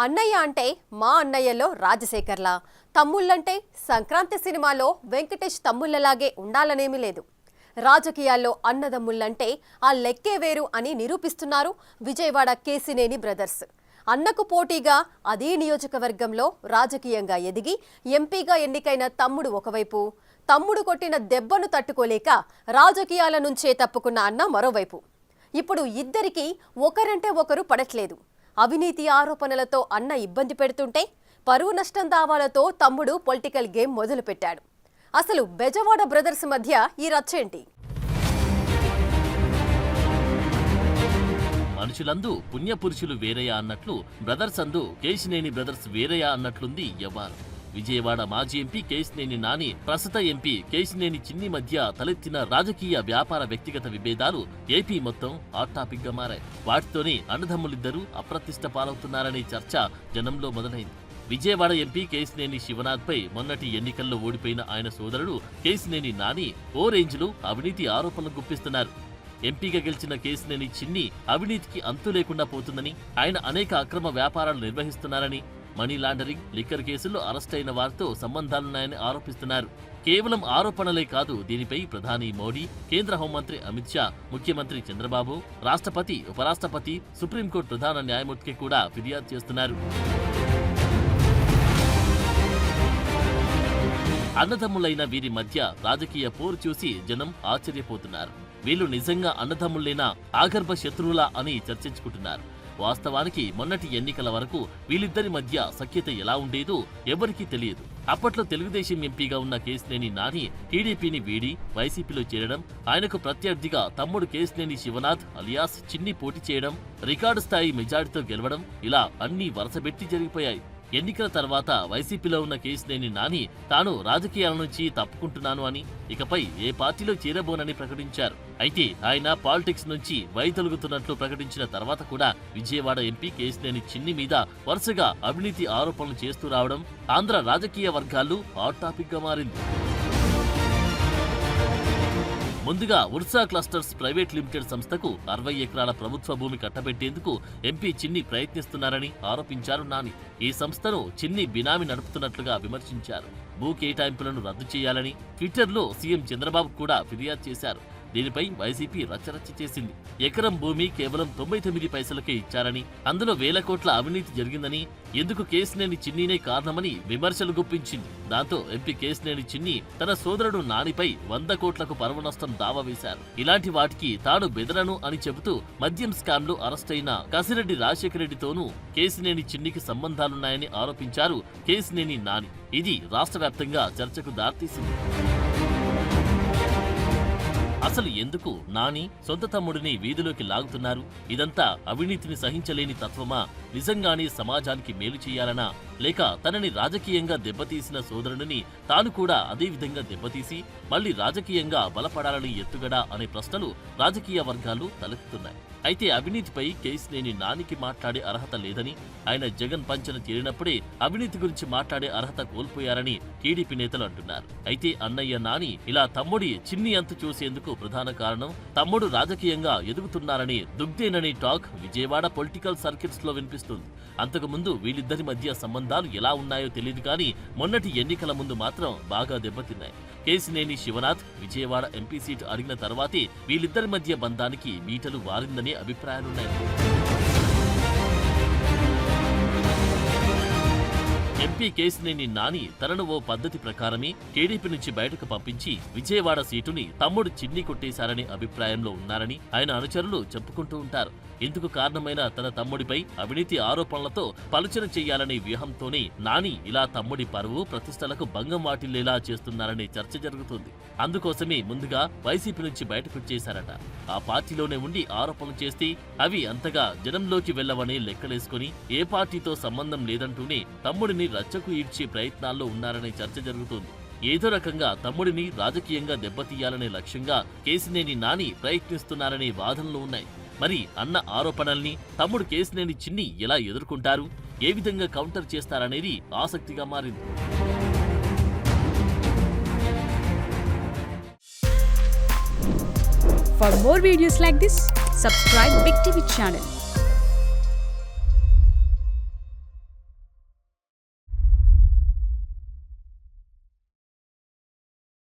అన్నయ్య అంటే మా అన్నయ్యలో రాజశేఖర్లా, తమ్ముళ్ళంటే సంక్రాంతి సినిమాలో వెంకటేష్ తమ్ముళ్ళలాగే ఉండాలనేమీ లేదు. రాజకీయాల్లో అన్నదమ్ముళ్ళంటే ఆ లెక్కే వేరు అని నిరూపిస్తున్నారు విజయవాడ కేసినేని బ్రదర్స్. అన్నకు పోటీగా అదే నియోజకవర్గంలో రాజకీయంగా ఎదిగి ఎంపీగా ఎన్నికైన తమ్ముడు ఒకవైపు, తమ్ముడు కొట్టిన దెబ్బను తట్టుకోలేక రాజకీయాల నుంచే తప్పుకున్న అన్న మరోవైపు. ఇప్పుడు ఇద్దరికీ ఒకరంటే ఒకరు పడట్లేదు. అవినీతి ఆరోపణలతో అన్న ఇబ్బంది పెడుతుంటే పరువు నష్టం దావాలతో తమ్ముడు పొలిటికల్ గేమ్ మొదలుపెట్టాడు. అసలు బెజవాడ బ్రదర్స్ మధ్య ఈ రచ్చేంటి? మనుషులందు పుణ్యపురుషులు వేరయ్య అన్నట్లు బ్రదర్స్ అందు కేసినేని బ్రదర్స్ వేరయ్య అన్నట్లుంది వ్యవహారం. విజయవాడ మాజీ ఎంపీ కేసినేని నాని, ప్రస్తుత ఎంపీ కేసినేని చిన్ని మధ్య తలెత్తిన రాజకీయ వ్యాపార వ్యక్తిగత విభేదాలు ఏపీ మొత్తం హాట్ టాపిక్ గా మారాయి. వాటితోనే అన్నదమ్ములిద్దరూ అప్రతిష్ట పాలవుతున్నారనే చర్చ జనంలో మొదలైంది. విజయవాడ ఎంపీ కేసినేని శివనాథ్ పై మొన్నటి ఎన్నికల్లో ఓడిపోయిన ఆయన సోదరుడు కేసినేని నాని ఓ రేంజ్లో అవినీతి ఆరోపణలు గుప్పిస్తున్నారు. ఎంపీగా గెలిచిన కేసినేని చిన్ని అవినీతికి అంతు లేకుండా పోతుందని, ఆయన అనేక అక్రమ వ్యాపారాలు నిర్వహిస్తున్నారని, మనీ లాండరింగ్, లిక్కర్ కేసుల్లో అరెస్ట్ అయిన వారితో సంబంధాలున్నాయని ఆరోపిస్తున్నారు. కేవలం ఆరోపణలే కాదు, దీనిపై ప్రధాని మోడీ, కేంద్ర హోంమంత్రి అమిత్ షా, ముఖ్యమంత్రి చంద్రబాబు, రాష్ట్రపతి, ఉపరాష్ట్రపతి, సుప్రీంకోర్టు ప్రధాన న్యాయమూర్తికి కూడా ఫిర్యాదు చేస్తున్నారు. అన్నదమ్ములైన వీరి మధ్య రాజకీయ పోరు చూసి జనం ఆశ్చర్యపోతున్నారు. వీళ్ళు నిజంగా అన్నదమ్ముళ్ళేనా, ఆగర్భ శత్రువులా అని చర్చించుకుంటున్నారు. వాస్తవానికి మొన్నటి ఎన్నికల వరకు వీళ్ళిద్దరి మధ్య సఖ్యత ఎలా ఉండేదో ఎవరికీ తెలియదు. అప్పట్లో తెలుగుదేశం ఎంపీగా ఉన్న కేసినేని నాని టీడీపీని వీడి వైసీపీలో చేరడం, ఆయనకు ప్రత్యర్థిగా తమ్ముడు కేసినేని శివనాథ్ అలియాస్ చిన్ని పోటీ చేయడం, రికార్డు స్థాయి మెజారిటీతో గెలవడం, ఇలా అన్నీ వరుసబెట్టి జరిగిపోయాయి. ఎన్నికల తర్వాత వైసీపీలో ఉన్న కేసినేని నాని తాను రాజకీయాల నుంచి తప్పుకుంటున్నాను అని, ఇకపై ఏ పార్టీలో చేరబోనని ప్రకటించారు. అయితే ఆయన పాలిటిక్స్ నుంచి వైదొలుగుతున్నట్లు ప్రకటించిన తర్వాత కూడా విజయవాడ ఎంపీ కేసినేని చిన్ని మీద వరుసగా అవినీతి ఆరోపణలు చేస్తూ రావడం ఆంధ్ర రాజకీయ వర్గాల్లో హాట్ టాపిక్ గా మారింది. ముందుగా ఉర్సా క్లస్టర్స్ ప్రైవేట్ లిమిటెడ్ సంస్థకు 60 ఎకరాల ప్రభుత్వ భూమి కట్టబెట్టేందుకు ఎంపీ చిన్ని ప్రయత్నిస్తున్నారని ఆరోపించారు నాని. ఈ సంస్థను చిన్ని బినామీ నడుపుతున్నట్లుగా విమర్శించారు. భూ కేటాయింపులను రద్దు చేయాలని ట్విట్టర్లో సీఎం చంద్రబాబు కూడా ఫిర్యాదు చేశారు. దీనిపై వైసీపీ రచ్చరచ్చ చేసింది. ఎకరం భూమి కేవలం 99 పైసలకే ఇచ్చారని, అందులో వేల కోట్ల అవినీతి జరిగిందని, ఎందుకు కేసినేని చిన్నీనే కారణమని విమర్శలు గుప్పించింది. దాంతో ఎంపీ కేసినేని చిన్ని తన సోదరుడు నానిపై 100 కోట్లకు పరువు నష్టం దావా వేశారు. ఇలాంటి వాటికి తాను బెదరను అని చెబుతూ మద్యం స్కామ్ లో అరెస్ట్ అయిన కసిరెడ్డి రాజశేఖర రెడ్డితోనూ కేసినేని చిన్నికి సంబంధాలున్నాయని ఆరోపించారు కేసినేని నాని. ఇది రాష్ట్ర వ్యాప్తంగా చర్చకు దారితీసింది. అసలు ఎందుకు నాని సొంత తమ్ముడిని వీధిలోకి లాగుతున్నారు? ఇదంతా అవినీతిని సహించలేని తత్వమా, నిజంగానే సమాజానికి మేలు చేయాలనా, లేక తనని రాజకీయంగా దెబ్బతీసిన సోదరుడిని తాను కూడా అదే విధంగా దెబ్బతీసి మళ్లీ రాజకీయంగా బలపడాలని ఎత్తుగడా అనే ప్రశ్నలు రాజకీయ వర్గాలు తలెత్తుతున్నాయి. అయితే అవినీతిపై కేసినేని నానికి మాట్లాడే అర్హత లేదని, ఆయన జగన్ పంచన చేరినప్పుడే అవినీతి గురించి మాట్లాడే అర్హత కోల్పోయారని టీడీపీ నేతలు అంటున్నారు. అయితే అన్నయ్య నాని ఇలా తమ్ముడి చిన్ని అంతు చూసేందుకు ప్రధాన కారణం తమ్ముడు రాజకీయంగా ఎదుగుతున్నారని దుగ్దేనని టాక్ విజయవాడ పొలిటికల్ సర్కిల్స్ లో వినిపిస్తుంది. అంతకుముందు వీళ్ళిద్దరి మధ్య సంబంధాలు ఎలా ఉన్నాయో తెలియదు కానీ మొన్నటి ఎన్నికల ముందు మాత్రం బాగా దెబ్బతిన్నాయి. కేసినేని శివనాథ్ విజయవాడ ఎంపీ సీటు అడిగిన తర్వాతే వీళ్ళిద్దరి మధ్య బంధానికి బీటలు వారిందనే అభిప్రాయాలున్నాయి. ఎంపీ కేసినేని నాని తనను ఓ పద్ధతి ప్రకారమే టీడీపీ నుంచి బయటకు పంపించి విజయవాడ సీటుని తమ్ముడు చిన్ని కొట్టేశారనే అభిప్రాయంలో ఉన్నారని ఆయన అనుచరులు చెప్పుకుంటూ ఉంటారు. ఇందుకు కారణమైన తన తమ్ముడిపై అవినీతి ఆరోపణలతో పలుచన చెయ్యాలనే వ్యూహంతోనే నాని ఇలా తమ్ముడి పరువు ప్రతిష్టలకు భంగం వాటిల్లేలా చేస్తున్నారనే చర్చ జరుగుతుంది. అందుకోసమే ముందుగా వైసీపీ నుంచి బయటకొచ్చేశారట. ఆ పార్టీలోనే ఉండి ఆరోపణలు చేస్తే అవి అంతగా జనంలోకి వెళ్లవనే లెక్కలేసుకుని ఏ పార్టీతో సంబంధం లేదంటూనే తమ్ముడిని రచ్చకు ఈడ్చే ప్రయత్నాల్లో ఉన్నారనే చర్చ జరుగుతోంది. ఏదో రకంగా తమ్ముడిని రాజకీయంగా దెబ్బతీయాలనే లక్ష్యంగా కేసినేని నాని ప్రయత్నిస్తున్నారనే వాదనలు ఉన్నాయి. మరి అన్న ఆరోపణల్ని తమ్ముడు కేసినేని చిన్ని ఎలా ఎదుర్కొంటారు, ఏ విధంగా కౌంటర్ చేస్తారనేది ఆసక్తిగా మారింది. For more videos like this, subscribe Big TV channel.